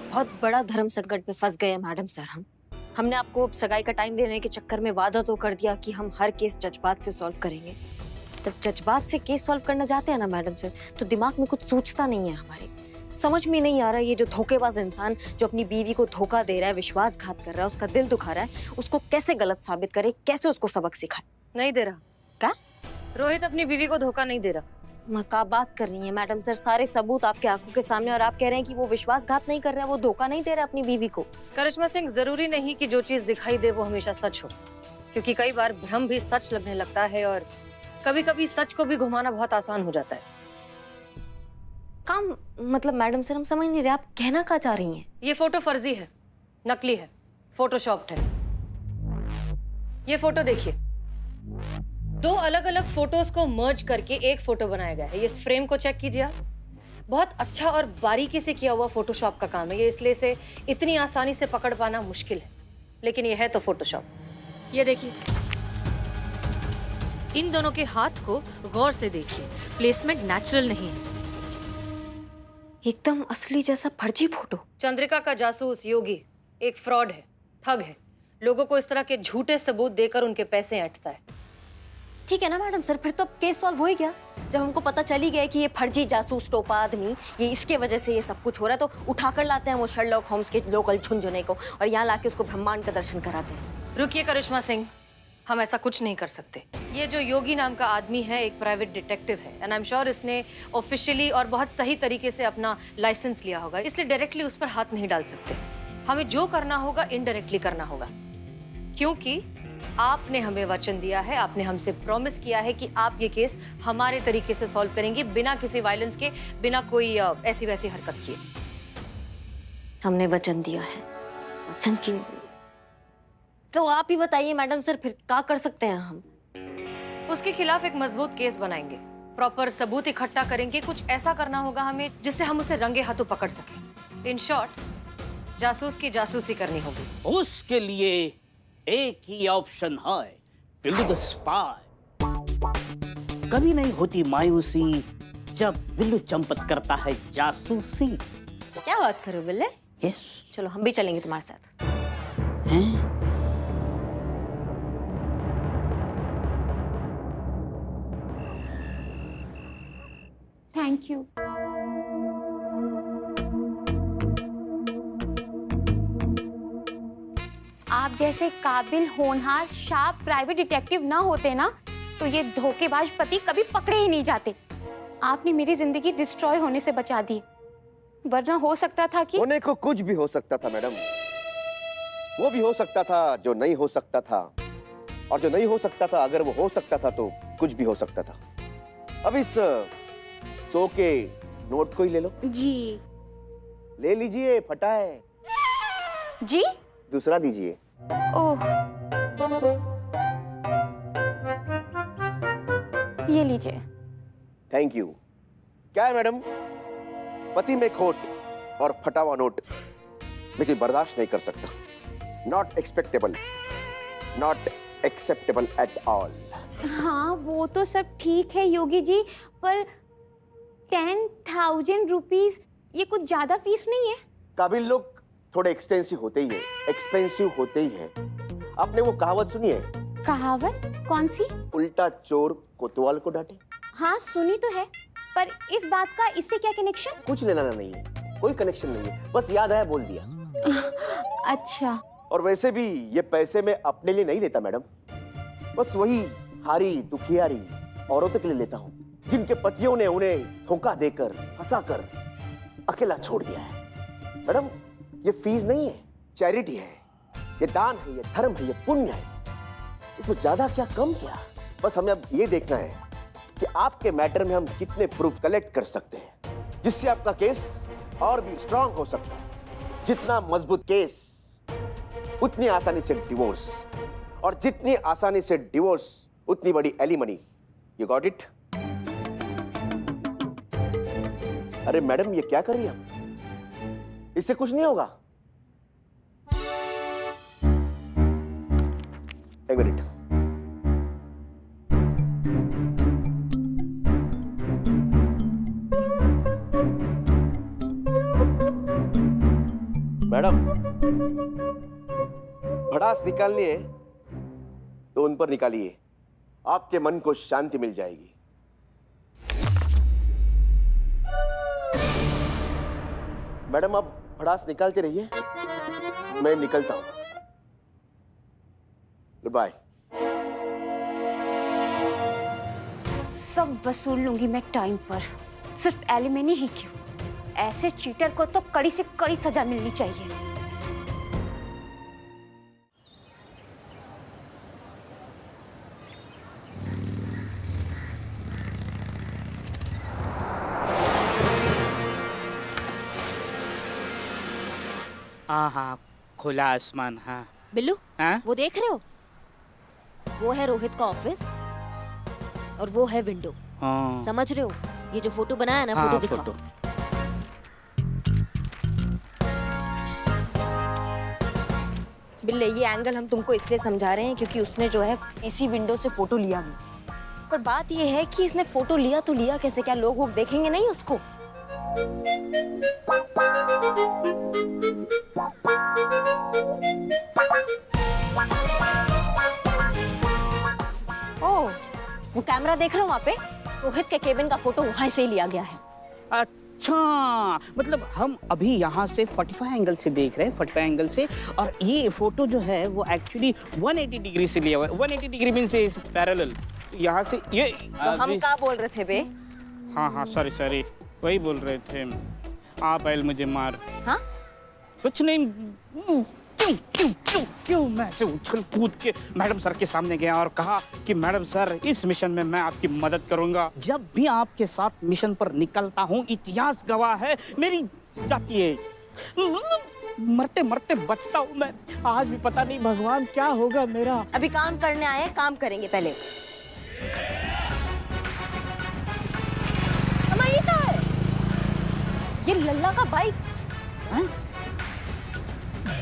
बहुत बड़ा धर्म संकट में फंस गए हैं मैडम सर हम। हमने आपको सगाई का टाइम देने के चक्कर में वादा तो कर दिया कि हम हर केस जज्बात से सॉल्व करेंगे। जब जज्बात से केस सॉल्व करना चाहते हैं ना मैडम सर, तो दिमाग में कुछ सोचता नहीं है हमारे। समझ में नहीं आ रहा ये जो धोखेबाज इंसान जो अपनी बीवी को धोखा दे रहा है, विश्वासघात कर रहा है, उसका दिल दुखा रहा है, उसको कैसे गलत साबित करे, कैसे उसको सबक सिखाए। नहीं दे रहा। क्या? रोहित अपनी बीवी को धोखा नहीं दे रहा। क्या बात कर रही है मैडम सर, सारे सबूत आपके आंखों के सामने और आप कह रहे हैं कि वो विश्वासघात नहीं कर रहा है, वो धोखा नहीं दे रहा अपनी बीवी को। करिश्मा सिंह, जरूरी नहीं कि जो चीज दिखाई दे वो हमेशा सच हो, क्योंकि कई बार भ्रम भी सच लगने लगता है और कभी कभी सच को भी घुमाना बहुत आसान हो जाता है। काम मतलब मैडम सर हम समझ नहीं रहे, आप कहना क्या चाह रही हैं? ये फोटो फर्जी है, नकली है, फोटोशॉप्ड है। ये फोटो देखिए, दो अलग अलग फोटोज को मर्ज करके एक फोटो बनाया गया है। इस फ्रेम को चेक कीजिए आप, बहुत अच्छा और बारीकी से किया हुआ फोटोशॉप का काम है ये, इसलिए इसे इतनी आसानी से पकड़ पाना मुश्किल है, लेकिन ये है तो फोटोशॉप। ये देखिए, इन दोनों के हाथ को गौर से देखिए, प्लेसमेंट नेचुरल नहीं है, एकदम असली जैसा फर्जी फोटो। चंद्रिका का जासूस योगी एक फ्रॉड है, ठग है, लोगों को इस तरह के झूठे सबूत देकर उनके पैसे ऐंठता है। ठीक है ना मैडम सर, फिर तो अब केस सॉल्व हो ही गया। जब हमको पता चल ही गया कि ये फर्जी जासूस टोपा आदमी, ये इसके वजह से ये सब कुछ हो रहा है, तो उठाकर लाते हैं वो शर्लॉक होम्स के लोकल झुनझुने को और यहाँ लाके उसको ब्रह्मांड का दर्शन कराते हैं। रुकिए करिश्मा सिंह, हम ऐसा कुछ नहीं कर सकते। ये जो योगी नाम का आदमी है एक प्राइवेट डिटेक्टिव है, एंड आई एम श्योर इसने ऑफिशियली और बहुत सही तरीके से अपना लाइसेंस लिया होगा, इसलिए डायरेक्टली उस पर हाथ नहीं डाल सकते। हमें जो करना होगा इनडायरेक्टली करना होगा, क्योंकि आपने हमें वचन दिया है, आपने हमसे प्रॉमिस किया है कि आप ये केस हमारे तरीके से सॉल्व करेंगे, बिना किसी वायलेंस के, बिना कोई ऐसी वैसी हरकत किए। हमने वचन दिया है, वचन की तो आप ही बताइए मैडम सर, फिर क्या कर सकते हैं हम? उसके खिलाफ एक मजबूत केस बनाएंगे, प्रॉपर सबूत इकट्ठा करेंगे, कुछ ऐसा करना होगा हमें जिससे हम उसे रंगे हाथों पकड़ सकें। इन शॉर्ट, जासूस की जासूसी करनी होगी। उसके लिए एक ही ऑप्शन है, बिल्लू द स्पाई। कभी नहीं होती मायूसी जब बिल्लू चंपत करता है जासूसी। क्या बात करो बिल्ले? यस। चलो हम भी चलेंगे तुम्हारे साथ। हैं? Thank you. आप जैसे काबिल, होनहार, शार्प प्राइवेट डिटेक्टिव ना होते ना, तो ये धोखेबाज पति कभी पकड़े ही नहीं जाते। आपने मेरी जिंदगी डिस्ट्रॉय होने से बचा दी, वरना हो सकता था कि होने को कुछ भी हो सकता था मैडम। वो भी हो सकता था जो नहीं हो सकता था, और जो नहीं हो सकता था अगर वो हो सकता था तो कुछ भी हो सकता था। अब इस 100 के नोट को ही ले लो। जी। ले लीजिए, फटा है। जी? दूसरा दीजिए। ओह, ये लीजिए। Thank you. क्या है मैडम, पति में खोट और फटा हुआ नोट मैं कोई बर्दाश्त नहीं कर सकता। Not expectable, not acceptable at all. हाँ वो तो सब ठीक है योगी जी, पर 10,000 रुपीज ये कुछ ज्यादा फीस नहीं है? काबिल लोग थोड़े एक्सपेंसिव होते ही है, एक्सपेंसिव होते ही है। आपने वो कहावत सुनी है? कहावत कौन सी? उल्टा चोर कोतवाल को डांटे। हाँ सुनी तो है, पर इस बात का इससे क्या कनेक्शन? कुछ लेना नहीं है, कोई कनेक्शन नहीं है, बस याद आया बोल दिया। अच्छा। और वैसे भी ये पैसे मैं अपने लिए नहीं लेता मैडम, बस वही हारी दुखियारी औरतों के लिए लेता हूँ जिनके पतियों ने उन्हें धोखा देकर, फंसाकर अकेला छोड़ दिया है। मैडम ये फीस नहीं है, चैरिटी है, ये दान है, ये धर्म है, ये पुण्य है। इसमें ज्यादा क्या कम क्या, बस हमें अब ये देखना है कि आपके मैटर में हम कितने प्रूफ कलेक्ट कर सकते हैं जिससे आपका केस और भी स्ट्रांग हो सकता है। जितना मजबूत केस उतनी आसानी से डिवोर्स, और जितनी आसानी से डिवोर्स उतनी बड़ी एलिमनी। You got it? अरे मैडम ये क्या कर रही है, इससे कुछ नहीं होगा। एक मिनट। मैडम, भड़ास निकालनी है तो उन पर निकालिए, आपके मन को शांति मिल जाएगी। मैडम आप भड़ास निकालते रहिए, मैं निकलता हूं। Good bye. सब वसूल लूंगी मैं टाइम पर, सिर्फ एलिमनी ही क्यों, ऐसे चीटर को तो कड़ी से कड़ी सजा मिलनी चाहिए। हाँ हाँ, खुला आसमान। हाँ बिल्लू, हाँ, वो देख रहे हो? वो है रोहित का ऑफिस और वो है विंडो। हाँ, समझ रहे हो? ये जो फोटो बनाया ना, हाँ, फोटो दिखाओ। फोटो। बिल्ले, ये एंगल हम तुमको इसलिए समझा रहे हैं क्योंकि उसने जो है इसी विंडो से फोटो लिया भी। पर बात ये है कि इसने फोटो लिया तो लिया कैसे? क्या लोग वोग देखेंगे नहीं उसको? ओह, वो कैमरा देख रहे हो वहाँ पे? रोहित के केबिन का फोटो वहाँ से ही लिया गया है। अच्छा, मतलब हम अभी यहाँ से 45 एंगल से देख रहे हैं, 45 एंगल से, और ये फोटो जो है वो एक्चुअली 180 डिग्री से लिया हुआ है। 180 डिग्री मींस इज पैरेलल। यहाँ से ये तो हम क्या बोल रहे थे बे? हाँ हाँ, सॉरी सॉरी, वही बोल रहे थे आप। आयल मुझे मार। हाँ? कुछ नहीं। क्यों क्यों क्यों क्यों मैं ऐसे उछल कूद के मैडम सर के सामने गया और कहा कि मैडम सर, इस मिशन में मैं आपकी मदद करूंगा। जब भी आपके साथ मिशन पर निकलता हूँ, इतिहास गवाह है, मेरी जाती है, मरते मरते बचता हूँ मैं। आज भी पता नहीं भगवान क्या होगा मेरा। अभी काम करने आए हैं, काम करेंगे पहले। ये क्या है? ये लल्ला का बाइक। हाँ?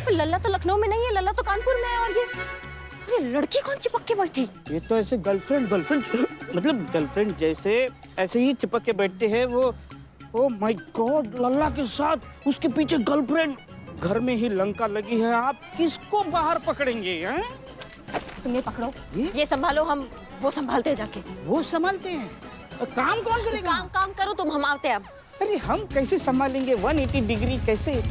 लल्ला तो लखनऊ में नहीं है, लल्ला तो कानपुर में है। और ये लड़की कौन चिपक के बैठी? ये तो ऐसे गर्लफ्रेंड मतलब गर्लफ्रेंड जैसे ऐसे ही चिपक के बैठते हैं वो। ओ माय गॉड, लल्ला के साथ उसके पीछे गर्लफ्रेंड। घर में ही लंका लगी है, आप किसको बाहर पकड़ेंगे? हैं? तुम ये पकड़ो, ये संभालो, हम वो संभालते हैं जाके। वो संभालते हैं, काम कौन करेगा? काम करो तुम, हम आते हैं अब। अरे हम कैसे संभालेंगे 180 डिग्री? कैसे?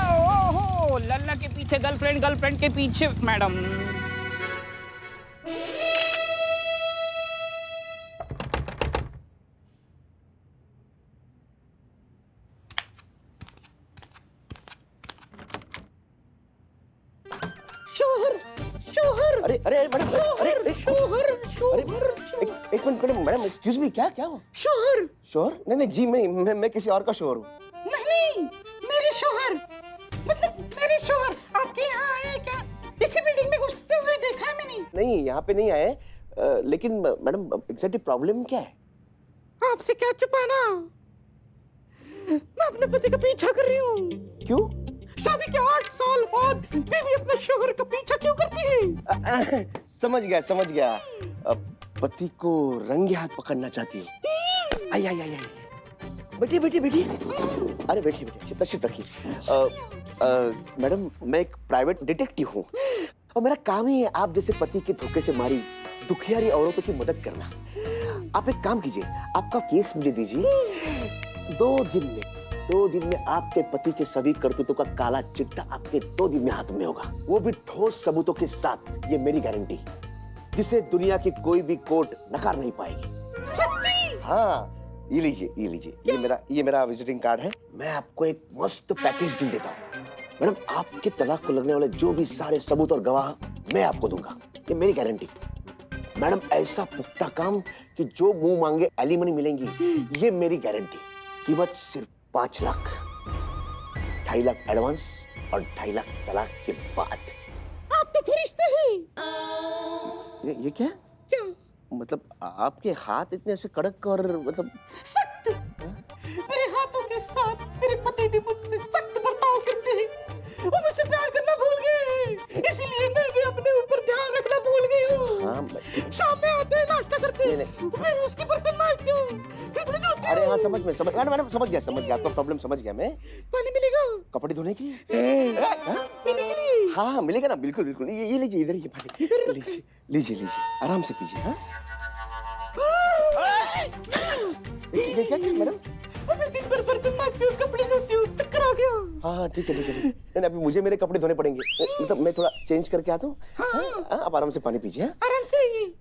ओहो, लल्ला के पीछे गर्लफ्रेंड, गर्लफ्रेंड के पीछे मैडम। शोहर। अरे अरे मैडम, अरे शोहर। एक मिनट मैडम, एक्सक्यूज मी, क्या क्या हो? शोहर। शोहर? नहीं नहीं जी, मैं किसी और का शोहर हूँ। नहीं, मेरे शोहर, मतलब मेरे शोहर आपके यहाँ आए क्या? इसी बिल्डिंग में घुसते हुए देखा है मैंने। नहीं, यहाँ पे नहीं आए, लेकिन मैडम एग्जैक्टली प्रॉब्लम क्या है? आपसे क्या छुपाना? मैं अपने पति का पीछा कर रही हूँ। क्यों? शादी के 8 साल बाद बीवी अपने शोहर का पीछा क्यों करती है? समझ गया। पति को रंगे हाथ पकड़ना चाहती हूँ। आई। बैठी। अरे बैठी, तशरीफ रखिए। मैडम, मैं एक प्राइवेट डिटेक्टिव हूँ और मेरा काम ही है आप जैसे पति के धोखे से मारी दुखियारी औरतों की मदद करना। आप एक काम कीजिए, आपका केस मुझे दीजिए। 2 दिन में आपके पति के सभी करतूतों का काला चिट्ठा आपके 2 दिन में हाथ में होगा, वो भी ठोस सबूतों के साथ। ये मेरी गारंटी, जिसे दुनिया की कोई भी कोर्ट नकार नहीं पाएगी। सच्ची? हाँ, ये लीजिए, ये मेरा विजिटिंग कार्ड है। मैं आपको एक मस्त पैकेज डील देता हूँ। मैडम, आपके तलाक को लगने वाले जो भी सारे सबूत और गवाह मैं आपको दूंगा, ये मेरी गारंटी। मैडम, ऐसा पुख्ता काम कि जो मुंह मांगे एलिमनी मिलेंगी, ये मेरी गारंटी। कीमत सिर्फ 5 लाख, 2.5 लाख एडवांस और 2.5 लाख तलाक के बाद। आप तो फरिश्ते हैं। ये क्या? क्या? मतलब आपके हाथ इतने ऐसे कड़क और मतलब सख्त। मेरे हाथों के साथ मेरे पति भी मुझसे सख्त बर्ताव करते हैं। वो मुझसे प्यार करना भूल गए, इसीलिए मैं भी अपने ऊपर ध्यान रखना भूल गई हूँ। हाँ, शाम में आते हैं, नाश्ता करते हैं, फिर उसके बर्तन मांजती हूँ, फिर अपने धोती हूँ। हाँ समझ मैडम मैडम समझ गया आपका प्रॉब्लम समझ गया मैं। पानी मिलेगा? कपड़े धोने के लिए? पीने के लिए? हाँ हाँ बिल्कुल बिल्कुल, ये लीजिए इधर, ये पानी लीजिए आराम से पीजिए। हाँ ये क्या मैडम? मैं दिन भर बर्तन मांजती हूँ, कपड़े धोती हूँ, चक्कर आ गया। हाँ ठीक है नहीं अभी मुझे मेरे कपड़े धोने पड़ेंगे, मतलब मैं थोड़ा चेंज करके आता हूँ। हाँ आप आराम से पानी पीजिए। आराम से आइए।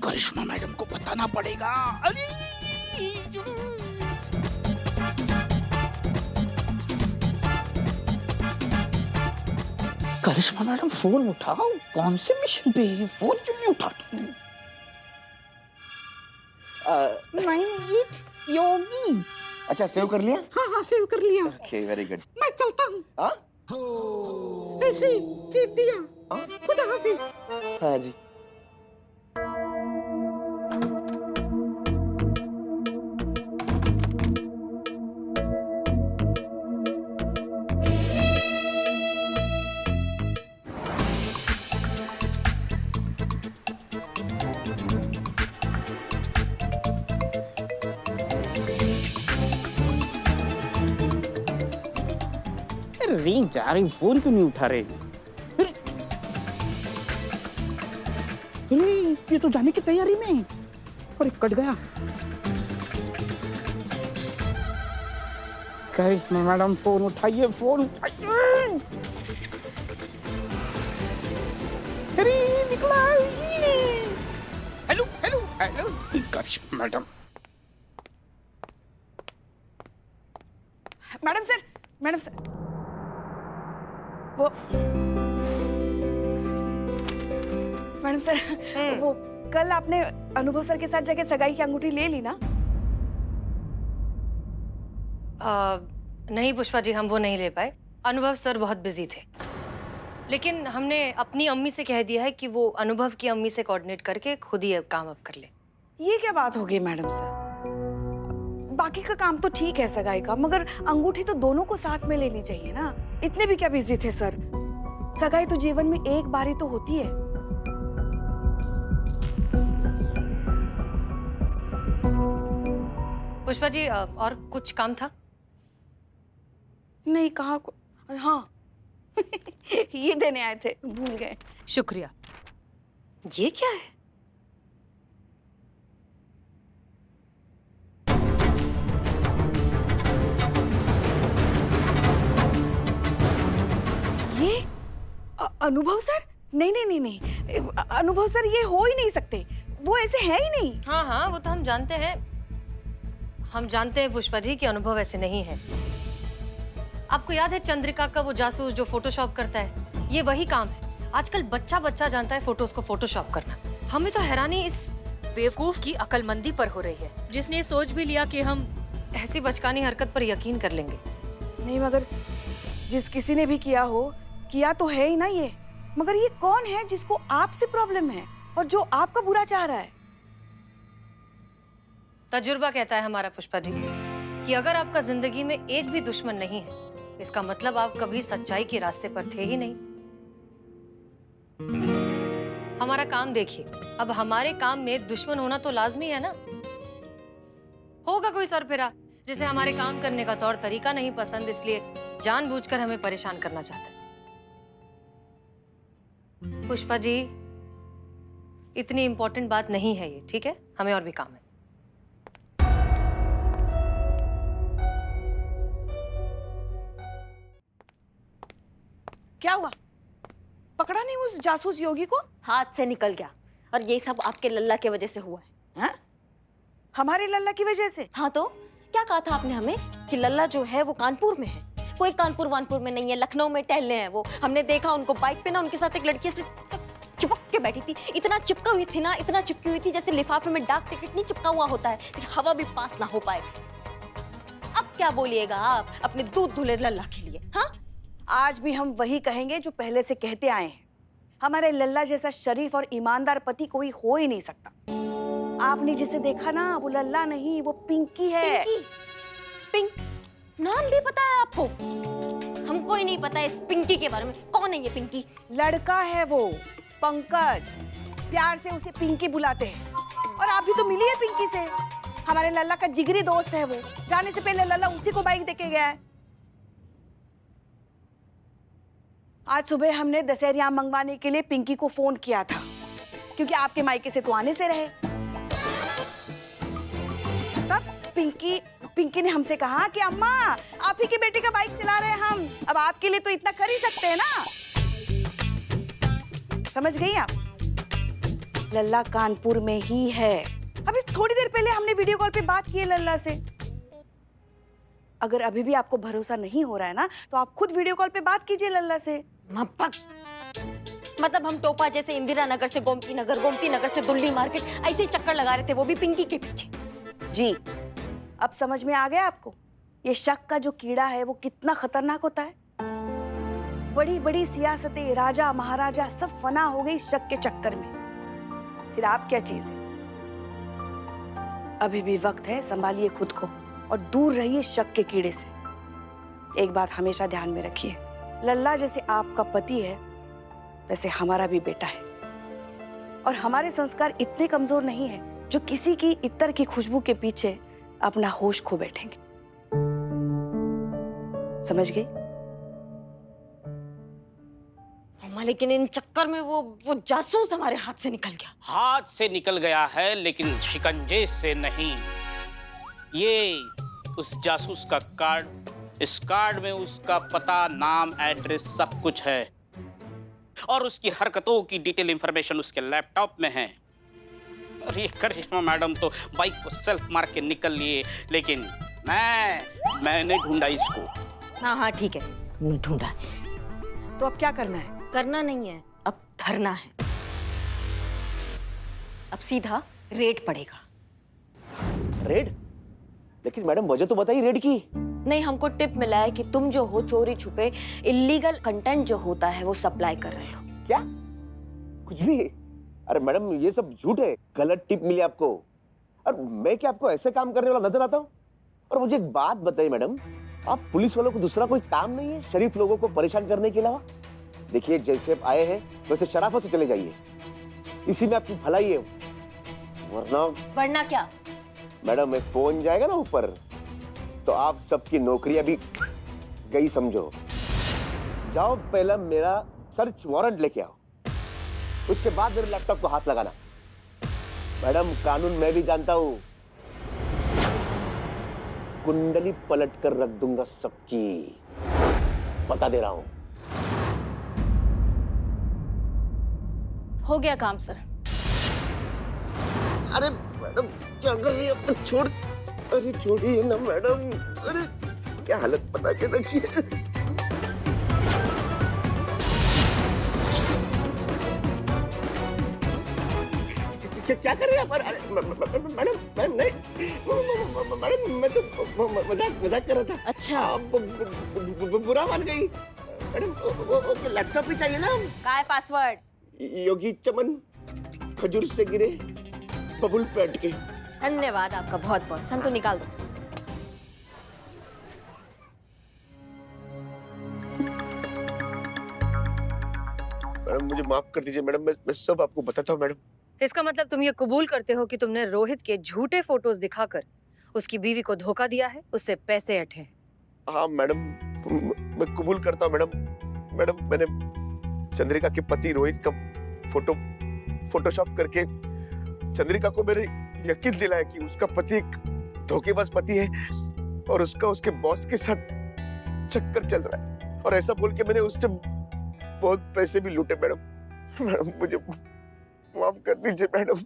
करिश्मा मैडम को बताना पड़ेगा। अरे करिश्मा मैडम फोन उठाओ, कौन से मिशन पे है? फोन क्यों नहीं उठाती? नहीं योगी। अच्छा सेव कर लिया? हाँ सेव कर लिया। Okay very good. मैं चलता हूँ। हाँ ऐसे ही टिप दिया। खुदा हाफिज। हाँ जी। रिंग जा रही, फोन क्यों नहीं उठा रहे? अरे ये तो जाने की तैयारी में। अरे कट गया। करिश्मा मैडम फोन उठाइए, फोन उठाइए। अरे निकला। हेलो हेलो हेलो करिश्मा मैडम। मैडम सर वो मैडम सर वो कल आपने अनुभव सर के साथ जाके सगाई की अंगूठी ले ली ना? नहीं पुष्पा जी, हम वो नहीं ले पाए। अनुभव सर बहुत बिजी थे, लेकिन हमने अपनी अम्मी से कह दिया है कि वो अनुभव की अम्मी से कोऑर्डिनेट करके खुद ही काम अब कर ले। ये क्या बात होगी मैडम सर? बाकी का काम तो ठीक है सगाई का, मगर अंगूठी तो दोनों को साथ में लेनी चाहिए ना। इतने भी क्या बिजी थे सर? सगाई तो जीवन में एक बार ही तो होती है। पुष्पा जी और कुछ काम था? नहीं कहाँ को, हाँ ये देने आए थे, भूल गए। शुक्रिया। ये क्या है? ये अनुभव सर? नहीं नहीं नहीं नहीं, अनुभव सर ये हो ही नहीं सकते, वो ऐसे है ही नहीं। हाँ हाँ वो तो हम जानते हैं, पुष्पा जी कि अनुभव ऐसे नहीं है। आपको याद है चंद्रिका का वो जासूस जो फोटोशॉप करता है? ये वही काम है। आजकल बच्चा बच्चा जानता है फोटोज को फोटोशॉप करना। हमें तो हैरानी इस बेवकूफ की अकलमंदी पर हो रही है, जिसने ये सोच भी लिया कि हम ऐसी बचकानी हरकत पर यकीन कर लेंगे। नहीं मगर जिस किसी ने भी किया हो, किया तो है ही ना ये। मगर ये कौन है जिसको आपसे प्रॉब्लम है और जो आपका बुरा चाह रहा है? तजुर्बा कहता है हमारा पुष्पा जी कि अगर आपका जिंदगी में एक भी दुश्मन नहीं है, इसका मतलब आप कभी सच्चाई के रास्ते पर थे ही नहीं। हमारा काम देखिए, अब हमारे काम में दुश्मन होना तो लाजमी है ना। होगा कोई सरफिरा जिसे हमारे काम करने का तौर तरीका नहीं पसंद, इसलिए जानबूझकर हमें परेशान करना चाहता है। पुष्पा जी इतनी इंपॉर्टेंट बात नहीं है ये, ठीक है? हमें और भी काम है। क्या हुआ? पकड़ा नहीं उस जासूस योगी को? हाथ से निकल गया, और ये सब आपके लल्ला के वजह से हुआ है। हाँ? हमारे लल्ला की वजह से? हाँ तो क्या कहा था आपने हमें कि लल्ला जो है वो कानपुर में है? कोई कानपुर वानपुर में नहीं है, लखनऊ में टहलने हैं वो। हमने देखा उनको बाइक पे ना, उनके साथ एक लड़की से चिपक के बैठी थी। इतना चिपका हुई थी ना, इतना चिपकी हुई थी जैसे लिफाफे में डाक टिकट नहीं चिपका हुआ होता है, कि हवा भी पास ना हो पाए। अब क्या बोलिएगा आप अपने दूध धुले लल्ला के लिए? हाँ आज भी हम वही कहेंगे जो पहले से कहते आए हैं। हमारे लल्ला जैसा शरीफ और ईमानदार पति कोई हो ही नहीं सकता। आपने जिसे देखा ना वो लल्ला नहीं, वो पिंकी है। पिंक नाम भी पता है आपको? हमको ही नहीं पता इस पिंकी के बारे में। कौन है ये पिंकी? लड़का है वो, पंकज। प्यार से उसे पिंकी बुलाते हैं। और आप भी तो मिली है पिंकी से। हमारे लल्ला का जिगरी दोस्त है वो। जाने से पहले लल्ला उसी को बाइक देके गया है। आज सुबह हमने दशहरी आम मंगवाने के लिए पिंकी को फोन किया था, क्योंकि आपके मायके से तो आने से रहे। तब पिंकी ने हमसे कहा कि अम्मा, आप ही के बेटे का बाइक चला रहे हैं हम, अब आपके लिए तो इतना कर ही सकते हैं ना। समझ गई आप? लल्ला कानपुर में ही है। अभी थोड़ी देर पहले हमने वीडियो कॉल पे बात की है लल्ला से। अगर अभी भी आपको भरोसा नहीं हो रहा है ना, तो आप खुद वीडियो कॉल पे बात कीजिए लल्ला से। मतलब हम टोपा जैसे इंदिरा नगर से गोमती नगर से दिल्ली मार्केट ऐसे ही चक्कर लगा रहे थे, वो भी पिंकी के पीछे। जी, अब समझ में आ गया आपको ये शक का जो कीड़ा है वो कितना खतरनाक होता है। बड़ी बड़ी सियासतें, राजा महाराजा सब फना हो गई शक के चक्कर में। फिर आप क्या चीज है? अभी भी वक्त है, संभालिए खुद को और दूर रहिए शक के कीड़े से। एक बात हमेशा ध्यान में रखिए, लल्ला जैसे आपका पति है वैसे हमारा भी बेटा है। और हमारे संस्कार इतने कमजोर नहीं है जो किसी की इत्र की खुशबू के पीछे अपना होश खो बैठेंगे। समझ गई? अम्मा, लेकिन इन चक्कर में वो जासूस हमारे हाथ से निकल गया। हाथ से निकल गया है लेकिन शिकंजे से नहीं। ये उस जासूस का कार्ड, इस कार्ड में उसका पता, नाम, एड्रेस सब कुछ है और उसकी हरकतों की डिटेल इंफॉर्मेशन उसके लैपटॉप में है। और ये करिश्मा मैडम तो बाइक को सेल्फ मार के निकल लिए, लेकिन मैंने ढूंढा इसको। हाँ ठीक है, ढूंढा। तो अब क्या करना है? करना नहीं है, अब धरना है। अब सीधा रेड पड़ेगा। रेड? लेकिन मैडम वजह तो बताइए रेड की। नहीं, हमको टिप मिला है कि तुम जो हो चोरी छुपे इलीगल कंटेंट जो होता है वो सप्लाई कर रहे हो। क्या? कुछ भी? अरे मैडम ये सब झूठ है, गलत टिप मिली आपको। और मैं क्या आपको ऐसे काम करने वाला नजर आता हूँ? और मुझे एक बात बताइए मैडम, आप पुलिस वालों को दूसरा कोई काम नहीं है शरीफ लोगों को परेशान करने के अलावा? देखिए जैसे आप आए हैं वैसे शराफत से चले जाइए, इसी में आपकी भलाई है। वरना क्या? मैडम एक फोन जाएगा ना ऊपर तो आप सबकी नौकरियां भी गई समझो। जाओ पहला मेरा सर्च वारंट लेके आओ, उसके बाद मेरे लैपटॉप को हाथ लगाना। मैडम कानून मैं भी जानता हूं, कुंडली पलट कर रख दूंगा सबकी, बता दे रहा हूं। हो गया काम सर। अरे मैडम क्या कर रही है? छोड़, अरे छोड़िए ना मैडम। अरे क्या हालत बना के रखी है। क्या कर रही है आप? मैडम मैडम नहीं मैडम, मैं तो मजाक कर रहा था। अच्छा, आप बुरा मान गई मैडम। वो लैपटॉप ही चाहिए ना। क्या है पासवर्ड? योगी चमन खजूर से गिरे बबुल पेट के। धन्यवाद आपका बहुत बहुत। संतु निकाल दो। मैडम मुझे माफ कर दीजिए मैडम, मैं सब आपको बताता हूँ मैडम। इसका मतलब तुम ये कबूल करते हो कि तुमने रोहित के झूठे फोटोज दिखाकर उसकी बीवी को धोखा दिया है, उससे पैसे ऐंठे हैं। हाँ मैडम, मैं कबूल करता हूँ मैडम। मैडम मैंने चंद्रिका के पति रोहित का फोटोशॉप करके चंद्रिका को मेरे यकीन दिलाया कि उसका पति एक धोखेबाज पति है और उसका उसके बॉस के साथ चक्कर चल रहा है। और ऐसा बोल के मैंने उससे बहुत पैसे भी लूटे मैडम। मैडम मुझे माफ कर दीजिए मैडम।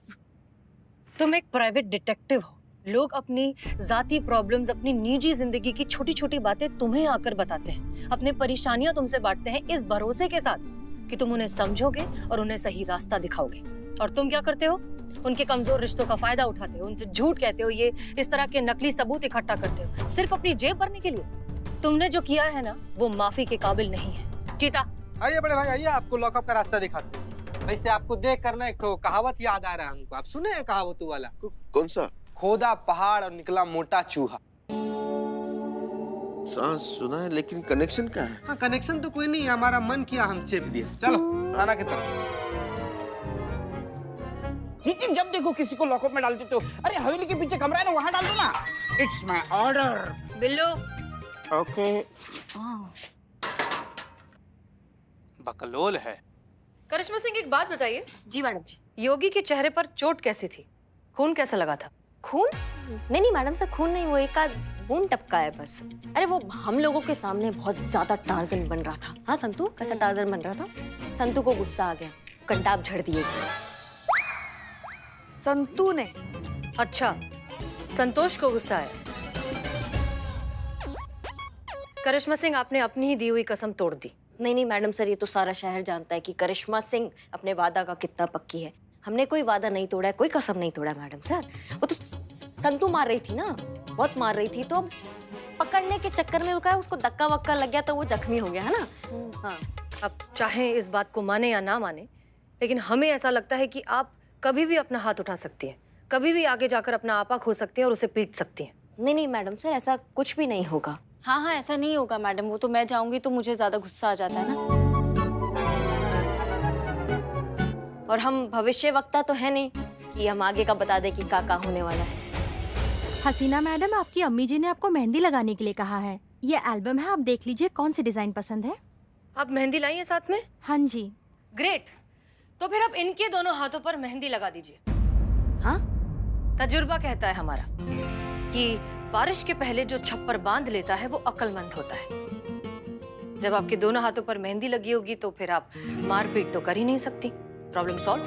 तुम एक प्राइवेट डिटेक्टिव हो। लोग अपनी जाती प्रॉब्लम्स, अपनी निजी जिंदगी की छोटी छोटी बातें तुम्हें आकर बताते हैं, अपने परेशानियां तुमसे बांटते हैं इस भरोसे के साथ कि तुम उन्हें समझोगे और उन्हें सही रास्ता दिखाओगे। और तुम क्या करते हो? उनके कमजोर रिश्तों का फायदा उठाते हो, उनसे झूठ कहते हो, ये इस तरह के नकली सबूत इकट्ठा करते हो सिर्फ अपनी जेब भरने के लिए। तुमने जो किया है ना वो माफी के काबिल नहीं है। चीता आइए बड़े भाई आइए, आपको लॉकअप का रास्ता दिखाते हैं। वैसे आपको देख कर ना एक तो कहावत याद आ रहा है हमको। आप सुने हैं कहावतू वाला? कौन सा? खोदा पहाड़ और निकला मोटा चूहा। सांस सुना है, लेकिन कनेक्शन क्या है? हाँ, कनेक्शन तो कोई नहीं है, हमारा मन किया हम चेप दिया। चलो थाना की तरफ। जी जब देखो किसी को लॉकअप में डाल देते हो। अरे हवेली के पीछे कमरा है ना, वहां डाल दो ना। It's my order. Billu, okay. बकलोल है। करिश्मा सिंह एक बात बताइए, जी मैडम जी। योगी के चेहरे पर चोट कैसी थी? खून कैसा लगा था? खून? नहीं मैडम सर, खून नहीं, वो एक आध बूंद टपका है बस। अरे वो हम लोगों के सामने बहुत ज्यादा टार्जन बन रहा था। हाँ संतू, कैसा टार्जन बन रहा था? संतू को गुस्सा आ गया, कंटाप झड़ दिए। संतू ने? अच्छा, संतोष को गुस्सा आया। करिश्मा सिंह, आपने अपनी ही दी हुई कसम तोड़ दी। नहीं मैडम सर, ये तो सारा शहर जानता है कि करिश्मा सिंह अपने वादा का कितना पक्की है। हमने कोई वादा नहीं तोड़ा है, कोई कसम नहीं तोड़ा मैडम सर। वो तो संतू मार रही थी ना, बहुत मार रही थी, तो पकड़ने के चक्कर में उसका उसको धक्का वक्का लग गया तो वो जख्मी हो गया है ना। हाँ। अब चाहे इस बात को माने या ना माने, लेकिन हमें ऐसा लगता है कि आप कभी भी अपना हाथ उठा सकती हैं, कभी भी आगे जाकर अपना आपा खो सकती हैं और उसे पीट सकती हैं। नहीं मैडम सर, ऐसा कुछ भी नहीं होगा। हाँ, ऐसा नहीं होगा मैडम। वो तो मैं जाऊंगी तो मुझे ज्यादा गुस्सा आ जाता है ना। और हम भविष्य वक्ता तो है नहीं कि हम आगे का बता दें कि का होने वाला है। हसीना मैडम, आपकी अम्मी जी ने आपको मेहंदी लगाने के लिए कहा है। ये एल्बम है, आप देख लीजिए कौन सी डिजाइन पसंद है। आप मेहंदी लाई है साथ में? हाँ जी। ग्रेट, तो फिर आप इनके दोनों हाथों पर मेहंदी लगा दीजिए। हाँ? तजुर्बा कहता है हमारा कि बारिश के पहले जो छप्पर बांध लेता है वो अक्लमंद होता है। जब आपके दोनों हाथों पर मेहंदी लगी होगी तो फिर आप मारपीट तो कर ही नहीं सकती। Problem solve.